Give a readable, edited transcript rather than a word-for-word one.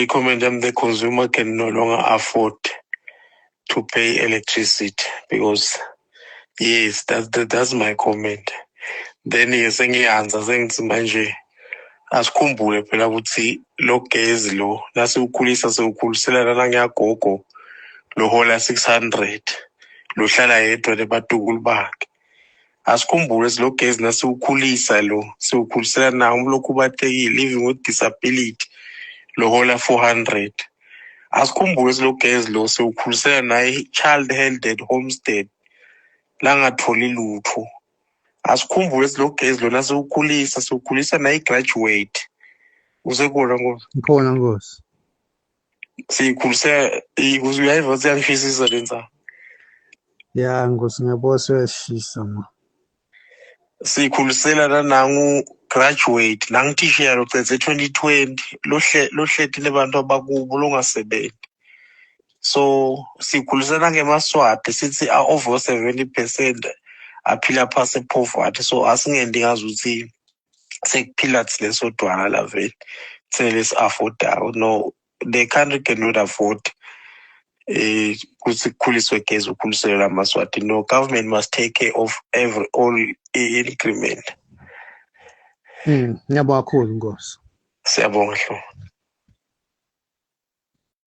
comment the consumer can no longer afford to pay electricity because yes, that's my comment. Then sengiyanza sengithi manje asikhumbule phela ukuthi lo gezi lo nasiwukhulisa sewukhulisela nangiyagogo lo hola 600 lo hlala yedwa nebatukulu bakhe. Asikhumbule lo gezi nasiwukhulisa lo siwukhulisela nawo umlokhu ubatekile living with disability lo hola 400. Asikhumbule lo gezi lo siwukhulisela naye child held at homestead langatholi lutho. Asikhumbule lo gezi lo nasiwukhulisa siwukhulisa naye graduate. Usekona Nkosi? Ngikhona Nkosi. Sikhulisa uyayiva siyangishisa lenza. Ya Nkosi ngiyabona siyashisa ma. Sikhulisela nangu graduate nangitishela ucede 2020 lo hletile abantu abakubo longasebenzi. So sikhulisela ngemaswati sithi over 70% aphila phansi poverty. So asingendi ngazi ukuthi sekuphila thile sodwana la vele thele si affordayo. No, the country cannot afford ukuthi kukhuliswe gezi ukhuliselwe amaswati. No, government must take care of all increment. Ngiyabonga kakhulu Nkosi. Siyabonga Hlobo.